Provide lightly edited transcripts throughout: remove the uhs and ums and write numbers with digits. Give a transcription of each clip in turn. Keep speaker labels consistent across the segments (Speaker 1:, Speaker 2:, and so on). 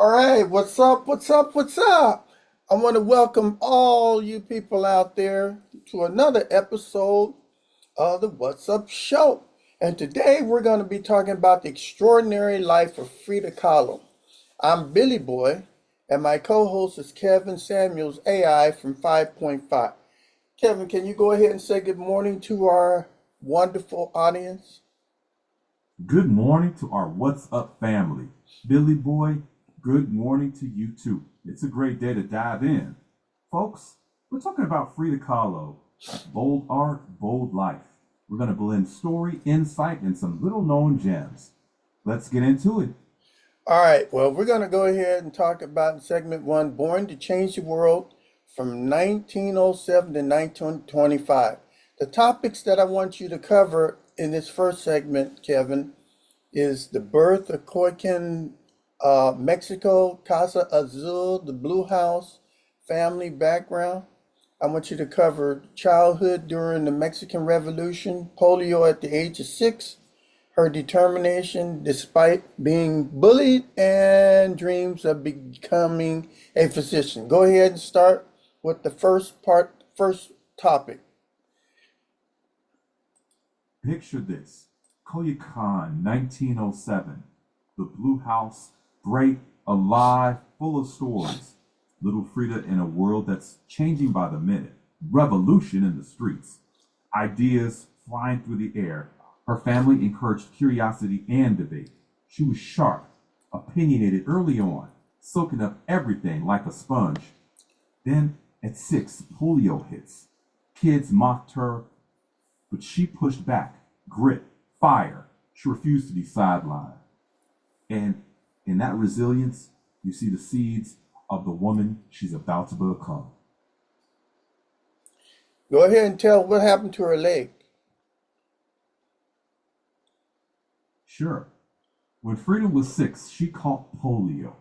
Speaker 1: All right, what's up? What's up? What's up? I want to welcome all you people out there to another episode of the What's Up Show. And today we're going to be talking about the extraordinary life of Frida Kahlo. I'm Billy Boy, and my co host is Kevin Samuels, AI from 5.5. Kevin, can you go ahead and say good morning to our wonderful audience?
Speaker 2: Good morning to our What's Up family. Billy Boy, good morning to you too. It's a great day to dive in. Folks, we're talking about Frida Kahlo, bold art, bold life. We're going to blend story, insight, and some little known gems. Let's get into it.
Speaker 1: All right, well, we're going to go ahead and talk about in segment one, Born to Change the World from 1907 to 1925. The topics that I want you to cover in this first segment, Kevin, is the birth of Coyoacán, Mexico, Casa Azul, the Blue House, family background. I want you to cover childhood during the Mexican Revolution, polio at the age of 6, her determination despite being bullied, and dreams of becoming a physician. Go ahead and start with the first topic.
Speaker 2: Picture this. Coyoacán, 1907. The Blue House, bright, alive, full of stories. Little Frida in a world that's changing by the minute. Revolution in the streets. Ideas flying through the air. Her family encouraged curiosity and debate. She was sharp, opinionated early on, soaking up everything like a sponge. Then, at 6, polio hits. Kids mocked her, but she pushed back. Grit, fire. She refused to be sidelined. And in that resilience, you see the seeds of the woman she's about to become.
Speaker 1: Go ahead and tell what happened to her leg.
Speaker 2: Sure, when Frida was 6, she caught polio,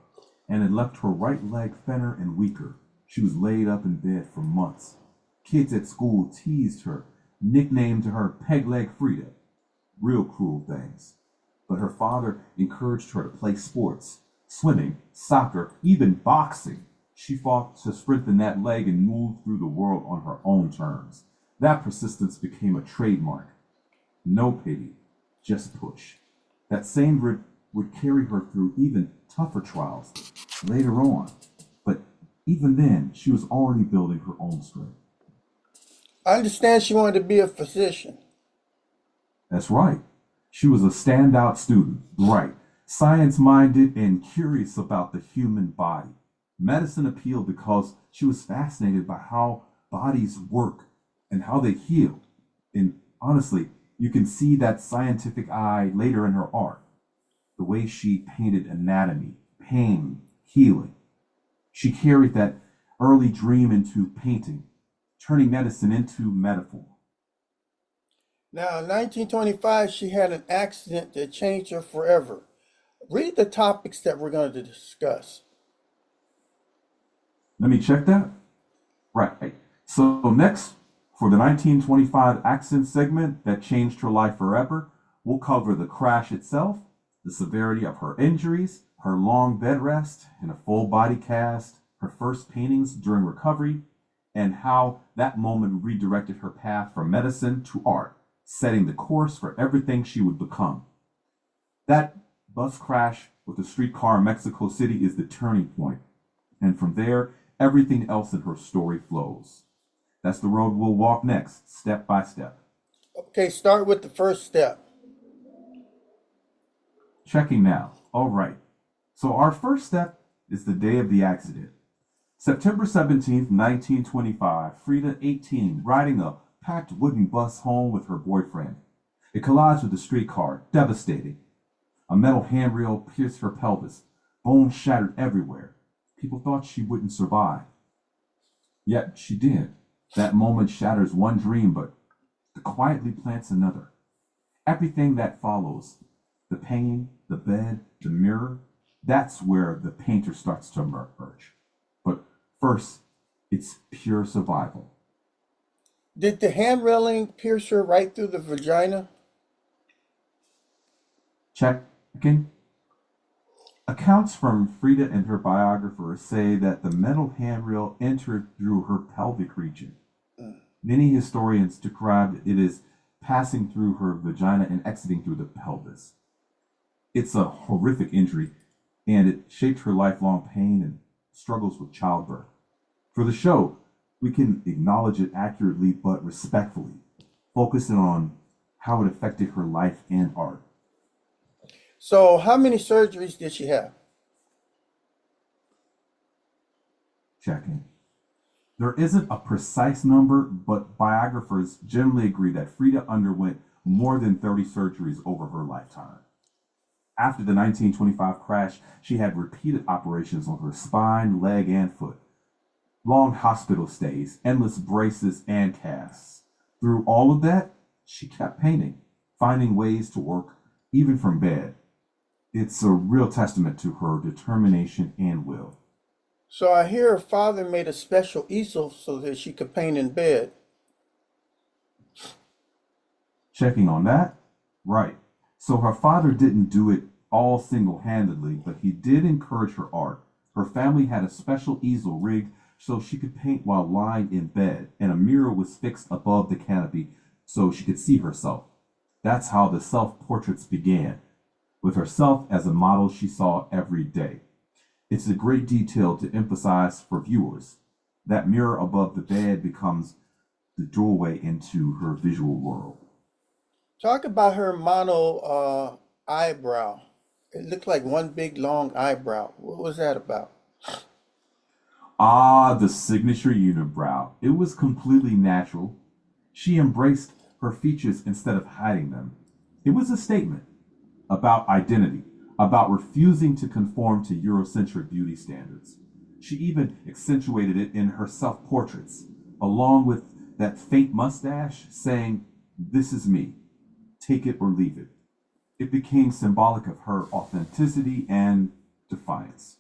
Speaker 2: and it left her right leg thinner and weaker. She was laid up in bed for months. Kids at school teased her, nicknamed her Peg Leg Frida. Real cruel things. But her father encouraged her to play sports, swimming, soccer, even boxing. She fought to strengthen that leg and move through the world on her own terms. That persistence became a trademark. No pity, just push. That same grit would carry her through even tougher trials later on. But even then, she was already building her own strength.
Speaker 1: I understand she wanted to be a physician.
Speaker 2: That's right. She was a standout student, bright, science-minded, and curious about the human body. Medicine appealed because she was fascinated by how bodies work and how they heal. And honestly, you can see that scientific eye later in her art. The way she painted anatomy, pain, healing. She carried that early dream into painting, turning medicine into metaphor.
Speaker 1: Now, in 1925, she had an accident that changed her forever. Read the topics that we're going to discuss.
Speaker 2: Let me check that. Right. So next, for the 1925 accent segment that changed her life forever, we'll cover the crash itself, the severity of her injuries, her long bed rest in a full body cast, her first paintings during recovery, and how that moment redirected her path from medicine to art, setting the course for everything she would become. That bus crash with the streetcar in Mexico City is the turning point, and from there, everything else in her story flows. That's the road we'll walk next, step by step.
Speaker 1: Okay, start with the first step.
Speaker 2: Checking now. All right. So our first step is the day of the accident. September 17th, 1925, Frida, 18, riding a packed wooden bus home with her boyfriend. It collides with the streetcar, devastating. A metal handrail pierced her pelvis, bones shattered everywhere. People thought she wouldn't survive. Yet she did. That moment shatters one dream, but quietly plants another. Everything that follows, the pain, the bed, the mirror, that's where the painter starts to emerge. But first, it's pure survival.
Speaker 1: Did the hand railing pierce her right through the vagina?
Speaker 2: Checking. Accounts from Frida and her biographer say that the metal handrail entered through her pelvic region.
Speaker 1: Mm.
Speaker 2: Many historians described it as passing through her vagina and exiting through the pelvis. It's a horrific injury, and it shaped her lifelong pain and struggles with childbirth. For the show, we can acknowledge it accurately but respectfully, focusing on how it affected her life and art.
Speaker 1: So, how many surgeries did she have?
Speaker 2: Checking. There isn't a precise number, but biographers generally agree that Frida underwent more than 30 surgeries over her lifetime. After the 1925 crash, she had repeated operations on her spine, leg, and foot, long hospital stays, endless braces, and casts. Through all of that, she kept painting, finding ways to work, even from bed. It's a real testament to her determination and will.
Speaker 1: So, I hear her father made a special easel so that she could paint in bed.
Speaker 2: Checking on that? Right. So her father didn't do it all single handedly, but he did encourage her art. Her family had a special easel rigged so she could paint while lying in bed, and a mirror was fixed above the canopy so she could see herself. That's how the self portraits began, with herself as a model she saw every day. It's a great detail to emphasize for viewers. That mirror above the bed becomes the doorway into her visual world.
Speaker 1: Talk about her mono eyebrow. It looked like one big long eyebrow. What was that about?
Speaker 2: Ah, the signature unibrow. It was completely natural. She embraced her features instead of hiding them. It was a statement about identity, about refusing to conform to Eurocentric beauty standards. She even accentuated it in her self portraits, along with that faint mustache saying, "This is me, take it or leave it." It became symbolic of her authenticity and defiance.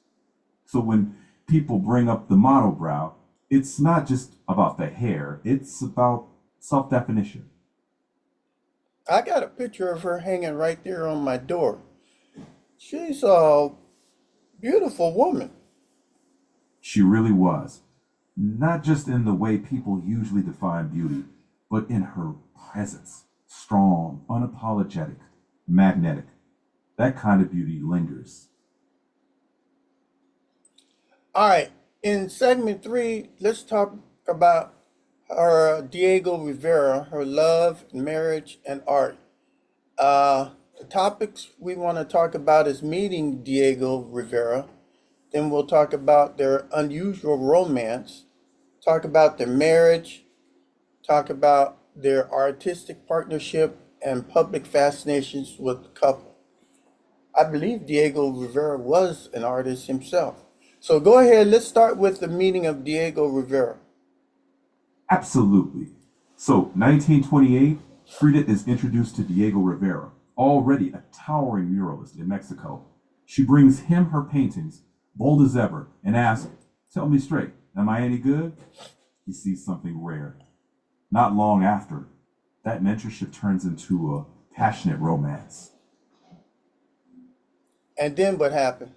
Speaker 2: So when people bring up the monobrow, it's not just about the hair, it's about self definition.
Speaker 1: I got a picture of her hanging right there on my door. She's a beautiful woman.
Speaker 2: She really was. Not just in the way people usually define beauty, but in her presence. Strong, unapologetic, magnetic. That kind of beauty lingers.
Speaker 1: All right, in segment three, let's talk about her Diego Rivera, her love, marriage, and art. The topics we want to talk about is meeting Diego Rivera. Then we'll talk about their unusual romance, talk about their marriage, talk about their artistic partnership and public fascinations with the couple. I believe Diego Rivera was an artist himself. So go ahead, let's start with the meaning of Diego Rivera.
Speaker 2: Absolutely. So, 1928, Frida is introduced to Diego Rivera, already a towering muralist in Mexico. She brings him her paintings, bold as ever, and asks, "Tell me straight, am I any good?" He sees something rare. Not long after, that mentorship turns into a passionate romance.
Speaker 1: And then what happened?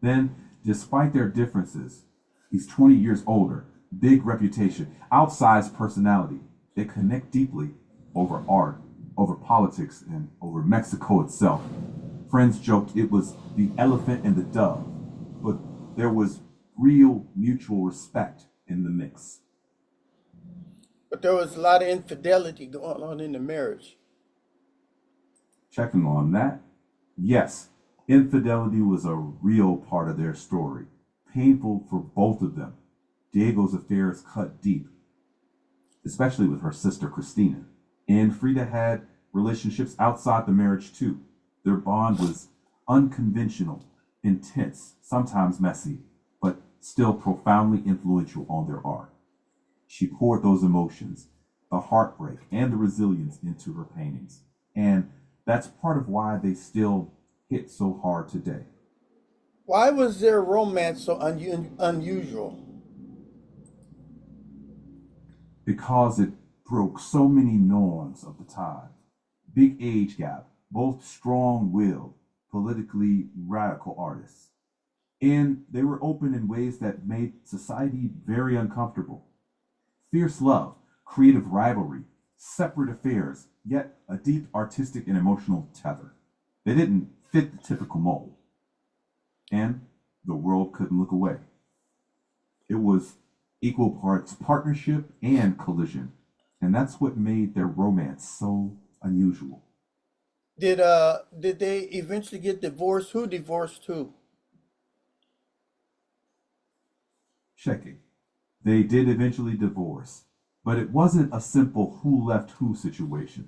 Speaker 2: Then, despite their differences, he's 20 years older, big reputation, outsized personality. They connect deeply over art, over politics, and over Mexico itself. Friends joked it was the elephant and the dove, but there was real mutual respect in the mix.
Speaker 1: But there was a lot of infidelity going on in the marriage.
Speaker 2: Checking on that, yes, infidelity was a real part of their story, painful for both of them. Diego's affairs cut deep, especially with her sister Christina. And Frida had relationships outside the marriage too. Their bond was unconventional, intense, sometimes messy, but still profoundly influential on their art. She poured those emotions, the heartbreak and the resilience into her paintings. And that's part of why they still hit so hard today.
Speaker 1: Why was their romance so unusual?
Speaker 2: Because it broke so many norms of the time. Big age gap, both strong willed. politically radical artists. And they were open in ways that made society very uncomfortable. Fierce love, creative rivalry, separate affairs, yet a deep artistic and emotional tether. They didn't fit the typical mold. And the world couldn't look away. It was equal parts partnership and collision. And that's what made their romance so unusual.
Speaker 1: Did they eventually get divorced? Who divorced who?
Speaker 2: Checking. They did eventually divorce, but it wasn't a simple who left who situation.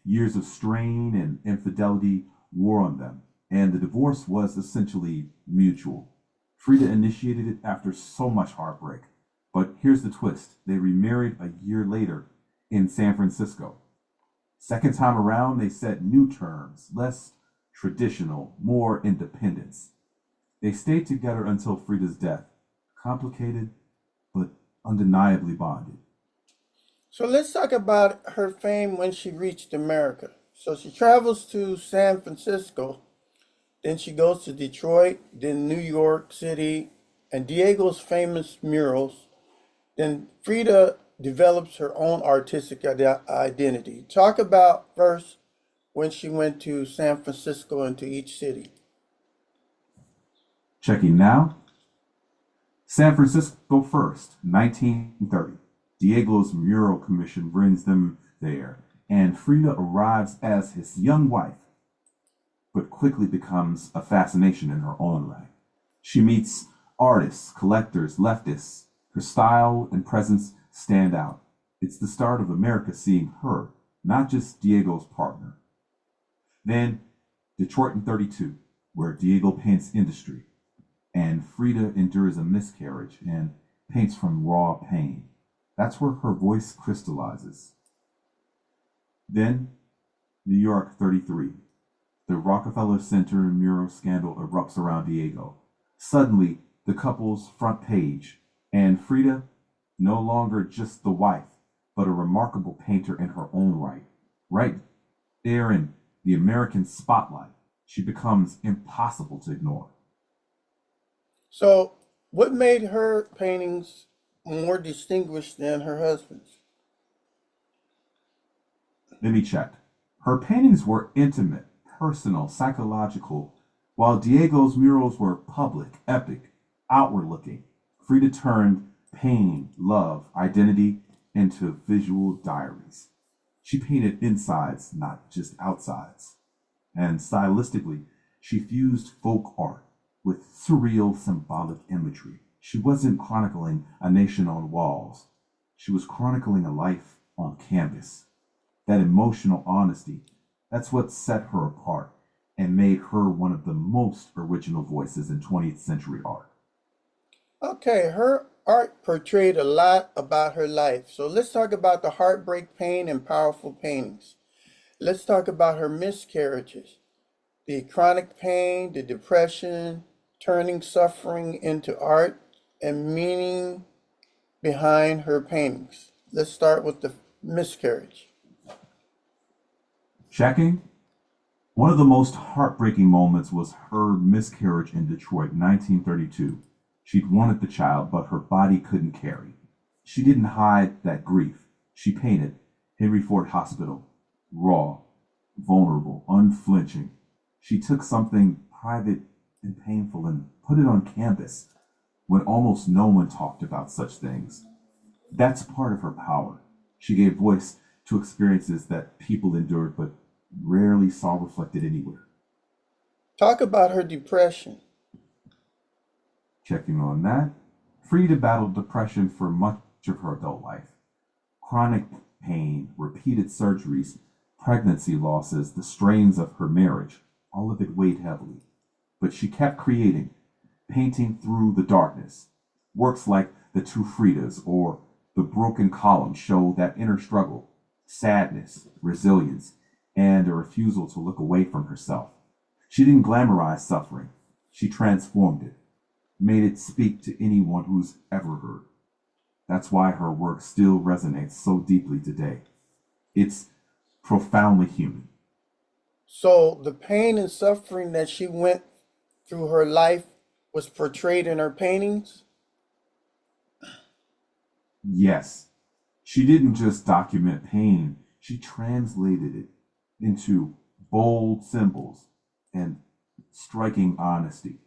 Speaker 2: Years of strain and infidelity wore on them, and the divorce was essentially mutual. Frida initiated it after so much heartbreak. But here's the twist: they remarried a year later in San Francisco. Second time around, they set new terms, less traditional, more independence. They stayed together until Frida's death, complicated but undeniably bonded.
Speaker 1: So let's talk about her fame when she reached America. So she travels to San Francisco, then she goes to Detroit, then New York City, and Diego's famous murals. Then Frida develops her own artistic identity. Talk about first when she went to San Francisco and to each city.
Speaker 2: Checking now. San Francisco first, 1930. Diego's mural commission brings them there, and Frida arrives as his young wife, but quickly becomes a fascination in her own right. She meets artists, collectors, leftists. Her style and presence stand out. It's the start of America seeing her, not just Diego's partner. Then Detroit in 32, where Diego paints industry, and Frida endures a miscarriage and paints from raw pain. That's where her voice crystallizes. Then New York 33. The Rockefeller Center mural scandal erupts around Diego. Suddenly, the couple's front page, and Frida, no longer just the wife, but a remarkable painter in her own right. Right there in the American spotlight, she becomes impossible to ignore.
Speaker 1: So, what made her paintings more distinguished than her husband's?
Speaker 2: Let me check. Her paintings were intimate, personal, psychological, while Diego's murals were public, epic, outward looking. Frida turned pain, love, identity into visual diaries. She painted insides, not just outsides. And stylistically, she fused folk art with surreal symbolic imagery. She wasn't chronicling a nation on walls. She was chronicling a life on canvas. That emotional honesty, that's what set her apart and made her one of the most original voices in 20th century art.
Speaker 1: Okay, her art portrayed a lot about her life. So let's talk about the heartbreak, pain, and powerful paintings. Let's talk about her miscarriages, the chronic pain, the depression, turning suffering into art, and meaning behind her paintings. Let's start with the miscarriage.
Speaker 2: Checking. One of the most heartbreaking moments was her miscarriage in Detroit, 1932. She'd wanted the child, but her body couldn't carry. She didn't hide that grief. She painted Henry Ford Hospital, raw, vulnerable, unflinching. She took something private and painful and put it on canvas when almost no one talked about such things. That's part of her power. She gave voice to experiences that people endured but rarely saw reflected anywhere.
Speaker 1: Talk about her depression.
Speaker 2: Checking on that, Frida battled depression for much of her adult life. Chronic pain, repeated surgeries, pregnancy losses, the strains of her marriage, all of it weighed heavily. But she kept creating, painting through the darkness. Works like The Two Fridas or The Broken Column show that inner struggle, sadness, resilience, and a refusal to look away from herself. She didn't glamorize suffering. She transformed it, made it speak to anyone who's ever heard. That's why her work still resonates so deeply today. It's profoundly human.
Speaker 1: So the pain and suffering that she went through her life was portrayed in her paintings.
Speaker 2: Yes, she didn't just document pain, she translated it into bold symbols and striking honesty.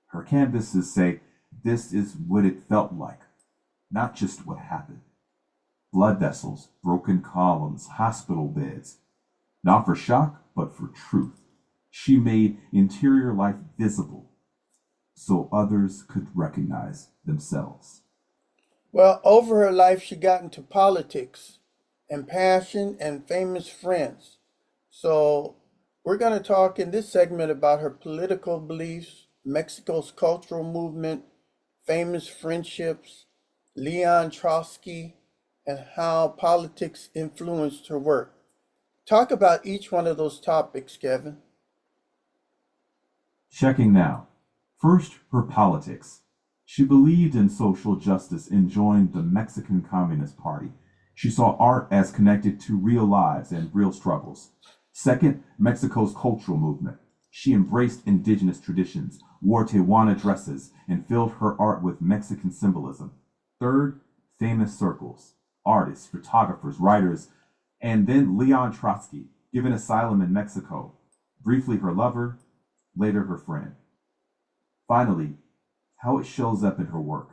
Speaker 2: Her canvases say this is what it felt like, not just what happened. Blood vessels, broken columns, hospital beds. Not for shock, but for truth. She made interior life visible so others could recognize themselves.
Speaker 1: Well, over her life, she got into politics and passion and famous friends. So we're going to talk in this segment about her political beliefs, Mexico's cultural movement, famous friendships, Leon Trotsky, and how politics influenced her work. Talk about each one of those topics, Kevin.
Speaker 2: Checking now. First, her politics. She believed in social justice and joined the Mexican Communist Party. She saw art as connected to real lives and real struggles. Second, Mexico's cultural movement. She embraced indigenous traditions, wore Tehuana dresses, and filled her art with Mexican symbolism. Third, famous circles, artists, photographers, writers, and then Leon Trotsky, given asylum in Mexico, briefly her lover, later her friend. Finally, how it shows up in her work.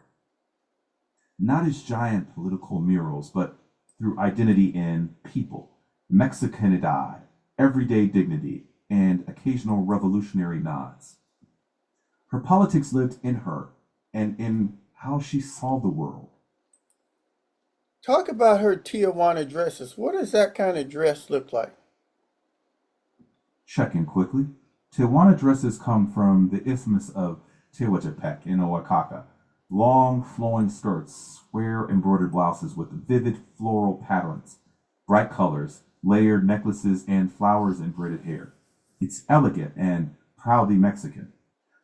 Speaker 2: Not as giant political murals, but through identity in people, Mexicanidad, everyday dignity, and occasional revolutionary nods. Her politics lived in her and in how she saw the world.
Speaker 1: Talk about her Tijuana dresses. What does that kind of dress look like?
Speaker 2: Checking quickly. Tijuana dresses come from the Isthmus of Tehuantepec in Oaxaca. Long, flowing skirts, square embroidered blouses with vivid floral patterns, bright colors, layered necklaces, and flowers in braided hair. It's elegant and proudly Mexican.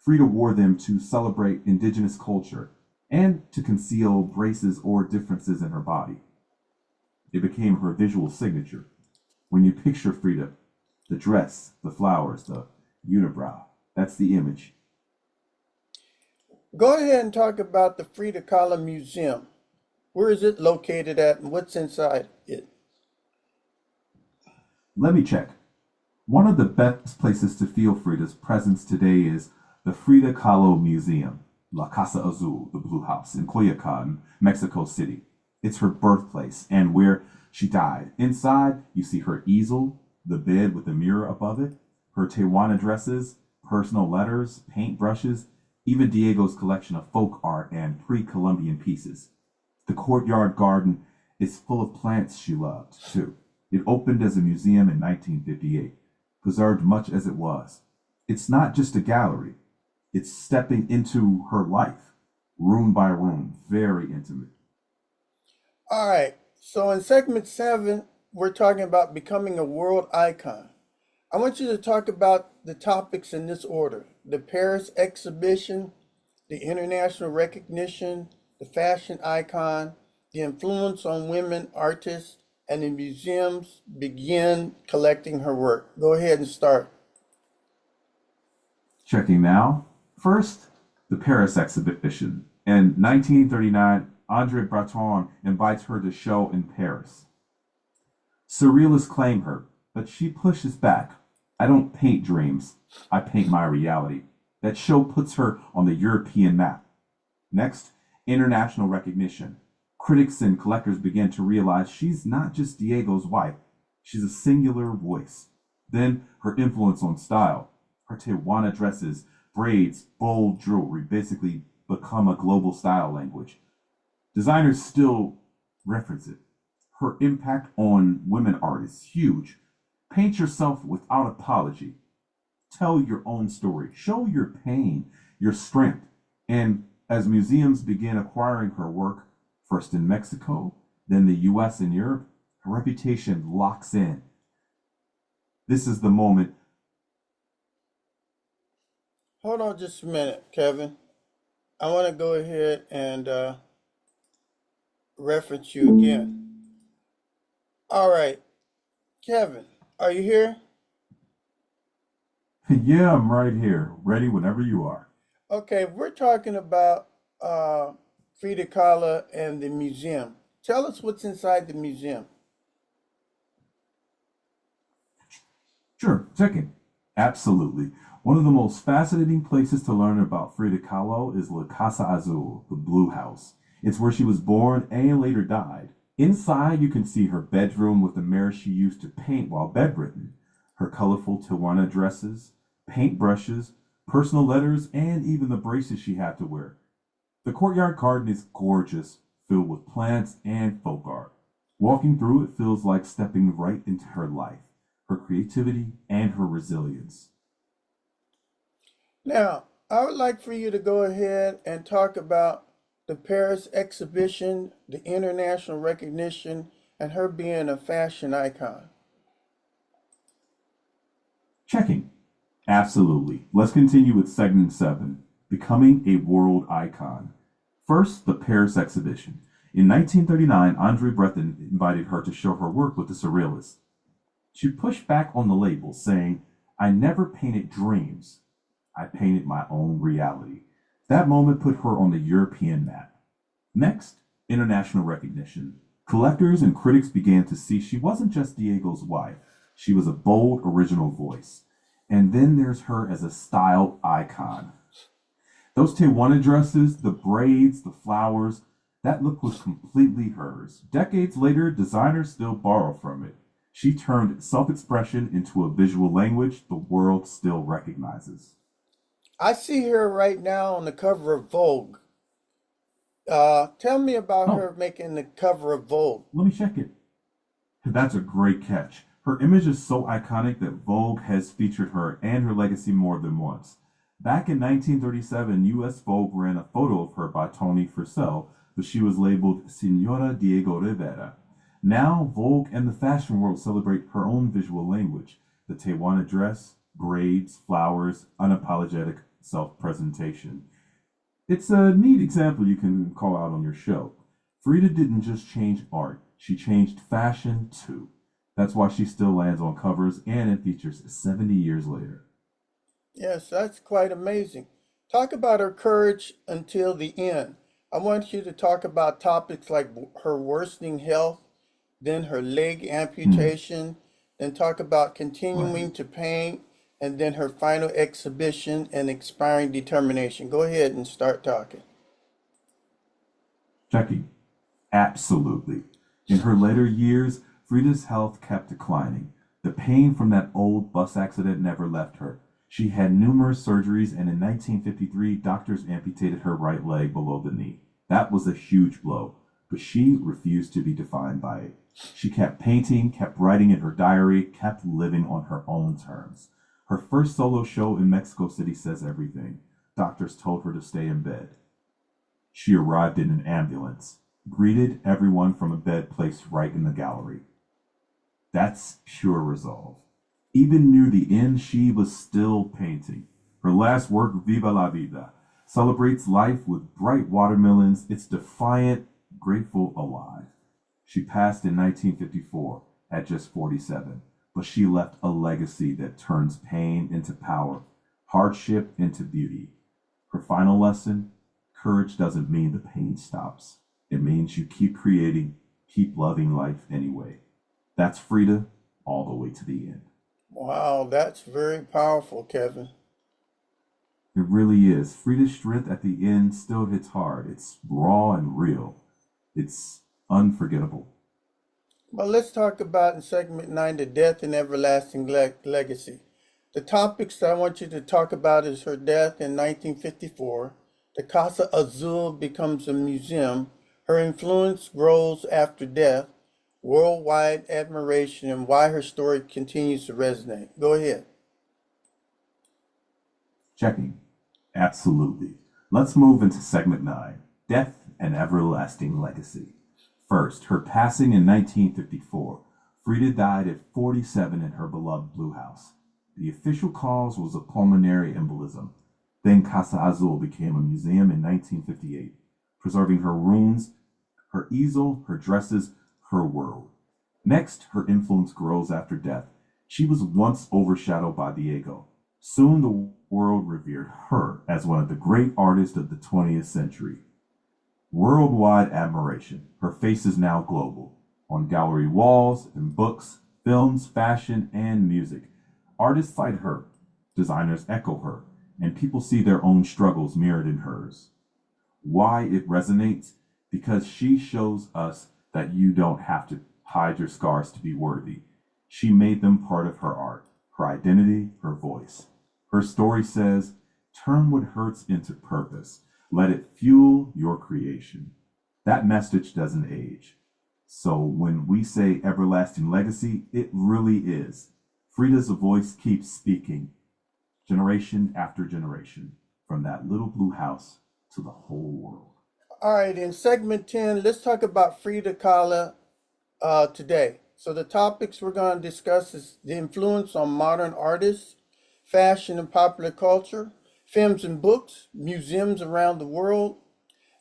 Speaker 2: Frida wore them to celebrate indigenous culture and to conceal braces or differences in her body. It became her visual signature. When you picture Frida, the dress, the flowers, the unibrow, that's the image.
Speaker 1: Go ahead and talk about the Frida Kahlo Museum. Where is it located at and what's inside it?
Speaker 2: Let me check. One of the best places to feel Frida's presence today is the Frida Kahlo Museum, La Casa Azul, the Blue House, in Coyoacan, Mexico City. It's her birthplace and where she died. Inside, you see her easel, the bed with a mirror above it, her Tehuana dresses, personal letters, paint brushes, even Diego's collection of folk art and pre-Columbian pieces. The courtyard garden is full of plants she loved, too. It opened as a museum in 1958, preserved much as it was. It's not just a gallery, it's stepping into her life, room by room, very intimate.
Speaker 1: All right. So in segment 7, we're talking about becoming a world icon. I want you to talk about the topics in this order: the Paris exhibition, the international recognition, the fashion icon, the influence on women artists, and the museums begin collecting her work. Go ahead and start.
Speaker 2: Checking now. First, the Paris exhibition. In 1939, Andre Breton invites her to show in Paris. Surrealists claim her, but she pushes back. I don't paint dreams, I paint my reality. That show puts her on the European map. Next, international recognition. Critics and collectors begin to realize she's not just Diego's wife, she's a singular voice. Then, her influence on style. Her Tehuana dresses, braids, bold jewelry basically become a global style language. Designers still reference it. Her impact on women art is huge. Paint yourself without apology. Tell your own story. Show your pain, your strength. And as museums begin acquiring her work, first in Mexico, then the US and Europe, her reputation locks in. This is the moment.
Speaker 1: Hold on just a minute, Kevin. I want to go ahead and reference you again. All right, Kevin, are you here?
Speaker 2: Yeah, I'm right here, ready whenever you are.
Speaker 1: Okay, we're talking about Frida Kahlo and the museum. Tell us what's inside the museum.
Speaker 2: Sure, checking. Absolutely. One of the most fascinating places to learn about Frida Kahlo is La Casa Azul, the Blue House. It's where she was born and later died. Inside, you can see her bedroom with the mirror she used to paint while bedridden, her colorful Tijuana dresses, paintbrushes, personal letters, and even the braces she had to wear. The courtyard garden is gorgeous, filled with plants and folk art. Walking through it feels like stepping right into her life, her creativity, and her resilience.
Speaker 1: Now, I would like for you to go ahead and talk about the Paris exhibition, the international recognition, and her being a fashion icon.
Speaker 2: Checking. Absolutely. Let's continue with segment 7, becoming a world icon. First, the Paris exhibition. In 1939, Andre Breton invited her to show her work with the Surrealists. She pushed back on the label, saying, I never painted dreams. I painted my own reality. That moment put her on the European map. Next, international recognition. Collectors and critics began to see she wasn't just Diego's wife, she was a bold, original voice. And then there's her as a style icon. Those Tijuana dresses, the braids, the flowers, that look was completely hers. Decades later, designers still borrow from it. She turned self expression into a visual language the world still recognizes.
Speaker 1: I see her right now on the cover of Vogue. Tell me about
Speaker 2: Oh,
Speaker 1: her making the cover of Vogue.
Speaker 2: let me check it. That's a great catch. Her image is so iconic that Vogue has featured her and her legacy more than once. Back in 1937, US Vogue ran a photo of her by Tony Furcell, but she was labeled Senora Diego Rivera. Now, Vogue and the fashion world celebrate her own visual language, the Tijuana dress, braids, flowers, unapologetic self presentation. It's a neat example you can call out on your show. Frida didn't just change art, she changed fashion too. That's why she still lands on covers and in features 70 years later.
Speaker 1: Yes, that's quite amazing. Talk about her courage until the end. I want you to talk about topics like her worsening health, then her leg
Speaker 2: Hmm,
Speaker 1: amputation, then talk about
Speaker 2: right.
Speaker 1: continuing to paint, and then her final exhibition and expiring determination. Go ahead and start talking.
Speaker 2: Checking. Absolutely. In her later years, Frida's health kept declining. The pain from that old bus accident never left her. She had numerous surgeries, and in 1953, doctors amputated her right leg below the knee. That was a huge blow, but she refused to be defined by it. She kept painting, kept writing in her diary, kept living on her own terms. Her first solo show in Mexico City says everything. Doctors told her to stay in bed. She arrived in an ambulance, greeted everyone from a bed placed right in the gallery. That's pure resolve. Even near the end, she was still painting. Her last work, Viva la Vida, celebrates life with bright watermelons. It's defiant, grateful, alive. She passed in 1954 at just 47, but she left a legacy that turns pain into power, hardship into beauty. Her final lesson: courage doesn't mean the pain stops. It means you keep creating, keep loving life anyway. That's Frida all the way to the end.
Speaker 1: Wow, that's very powerful, Kevin.
Speaker 2: It really is. Frida's strength at the end still hits hard. It's raw and real. It's unforgettable.
Speaker 1: Well, let's talk about in segment 9 the death and everlasting legacy. The topics that I want you to talk about is her death in 1954. The Casa Azul becomes a museum. Her influence grows after death. Worldwide admiration and why her story continues to resonate. Go ahead.
Speaker 2: Checking. Absolutely. Let's move into segment 9, death and everlasting legacy. First, her passing in 1954. Frida died at 47 in her beloved Blue House. The official cause was a pulmonary embolism. Then Casa Azul became a museum in 1958, preserving her rooms, her easel, her dresses, her world. Next, her influence grows after death. She was once overshadowed by Diego. Soon the world revered her as one of the great artists of the 20th century. Worldwide admiration. Her face is now global. On gallery walls, in books, films, fashion, and music. Artists cite her, designers echo her, and people see their own struggles mirrored in hers. Why it resonates? Because she shows us that you don't have to hide your scars to be worthy. She made them part of her art, her identity, her voice. Her story says, turn what hurts into purpose. Let it fuel your creation. That message doesn't age. So when we say everlasting legacy, it really is. Frida's voice keeps speaking, generation after generation, from that little blue house to the whole world.
Speaker 1: All right, in segment 10, let's talk about Frida Kahlo today. So the topics we're going to discuss is the influence on modern artists, fashion and popular culture, films and books, museums around the world,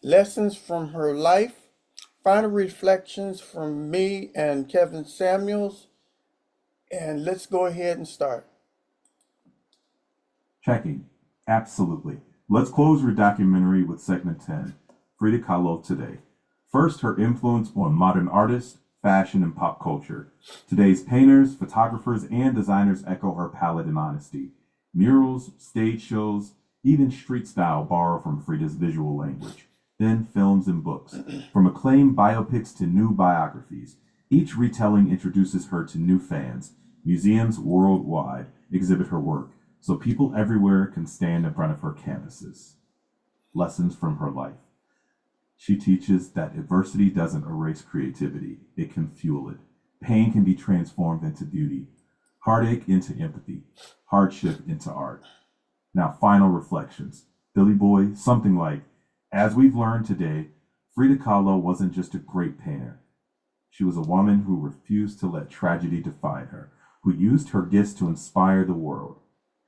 Speaker 1: lessons from her life, final reflections from me and Kevin Samuels, and let's go ahead and start.
Speaker 2: Checking. Absolutely. Let's close your documentary with segment 10, Frida Kahlo today. First, her influence on modern artists, fashion, and pop culture. Today's painters, photographers, and designers echo her palette and honesty. Murals, stage shows, even street style borrow from Frida's visual language. Then films and books. From acclaimed biopics to new biographies, each retelling introduces her to new fans. Museums worldwide exhibit her work, so people everywhere can stand in front of her canvases. Lessons from her life. She teaches that adversity doesn't erase creativity, it can fuel it. Pain can be transformed into beauty, heartache into empathy, hardship into art. Now, final reflections. Billy Boy, something like, as we've learned today, Frida Kahlo wasn't just a great painter. She was a woman who refused to let tragedy define her, who used her gifts to inspire the world.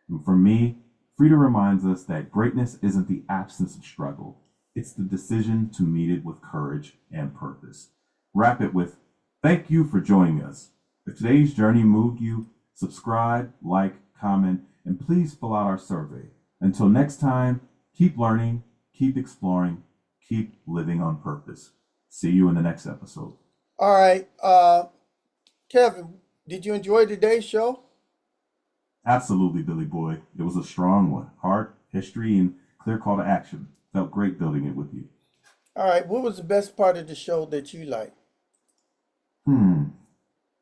Speaker 2: And for me, Frida reminds us that greatness isn't the absence of struggle. It's the decision to meet it with courage and purpose. Wrap it with, thank you for joining us. If today's journey moved you, subscribe, like, comment, and please fill out our survey. Until next time, keep learning, keep exploring, keep living on purpose. See you in the next episode.
Speaker 1: All right, Kevin, did you enjoy today's show?
Speaker 2: Absolutely, Billy Boy. It was a strong one. Heart, history, and clear call to action. Felt great building it with you.
Speaker 1: All right, what was the best part of the show that you liked?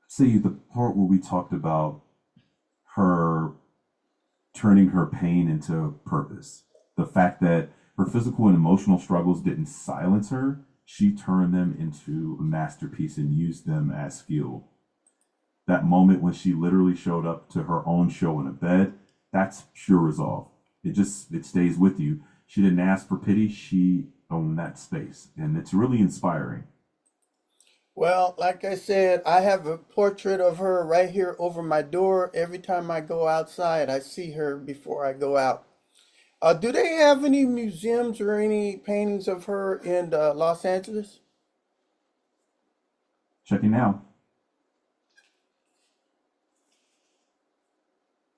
Speaker 2: See, the part where we talked about her turning her pain into purpose. The fact that her physical and emotional struggles didn't silence her, she turned them into a masterpiece and used them as fuel. That moment when she literally showed up to her own show in a bed, that's pure resolve. It stays with you. She didn't ask for pity, she owned that space. And it's really inspiring.
Speaker 1: Well, like I said, I have a portrait of her right here over my door. Every time I go outside, I see her before I go out. Do they have any museums or any paintings of her in Los Angeles?
Speaker 2: Checking now.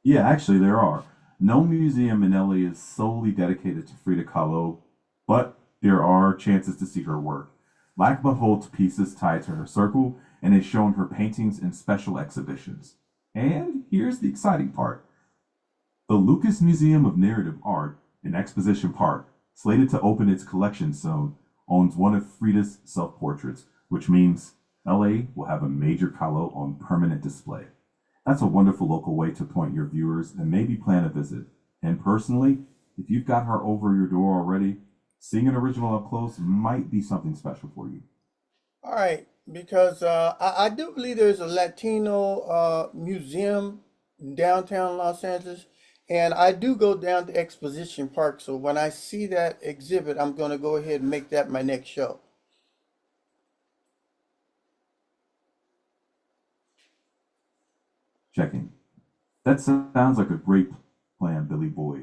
Speaker 2: Yeah, actually, there are. No museum in LA is solely dedicated to Frida Kahlo, but there are chances to see her work. Lacma holds pieces tied to her circle and is shown her paintings in special exhibitions. And here's the exciting part. The Lucas Museum of Narrative Art in Exposition Park, slated to open its collection soon, owns one of Frida's self-portraits, which means LA will have a major Kahlo on permanent display. That's a wonderful local way to point your viewers and maybe plan a visit. And personally, if you've got her over your door already, seeing an original up close might be something special for you.
Speaker 1: All right, because I do believe there's a Latino museum in downtown Los Angeles, and I do go down to Exposition Park. So when I see that exhibit, I'm going to go ahead and make that my next show.
Speaker 2: Checking. That sounds like a great plan, Billy Boy.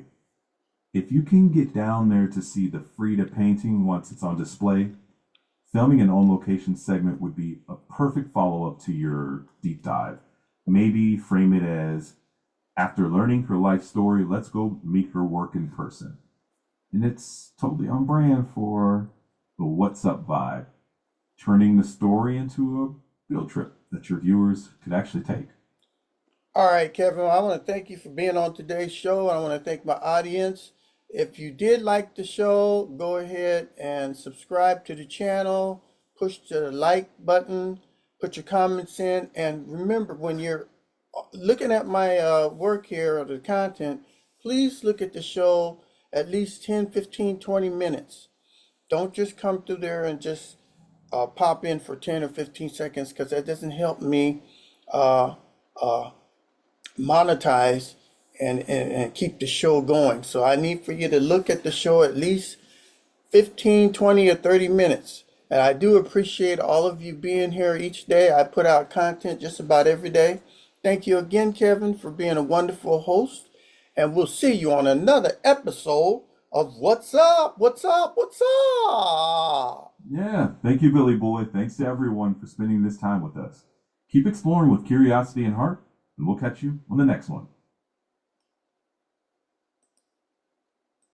Speaker 2: If you can get down there to see the Frida painting once it's on display, filming an on-location segment would be a perfect follow-up to your deep dive. Maybe frame it as After learning her life story, let's go meet her work in person. And it's totally on brand for the What's Up vibe, turning the story into a field trip that your viewers could actually take.
Speaker 1: All right, Kevin, I want to thank you for being on today's show. I want to thank my audience. If you did like the show, go ahead and subscribe to the channel, push the like button, put your comments in, and remember when you're looking at my work here or the content, please look at the show at least 10, 15, 20 minutes. Don't just come through there and just pop in for 10 or 15 seconds because that doesn't help me uh, uh, monetize and keep the show going. So I need for you to look at the show at least 15, 20, or 30 minutes. And I do appreciate all of you being here each day. I put out content just about every day. Thank you again, Kevin, for being a wonderful host. And we'll see you on another episode of What's Up, What's Up, What's Up.
Speaker 2: Yeah, thank you, Billy Boy. Thanks to everyone for spending this time with us. Keep exploring with curiosity and heart, and we'll catch you on the next one.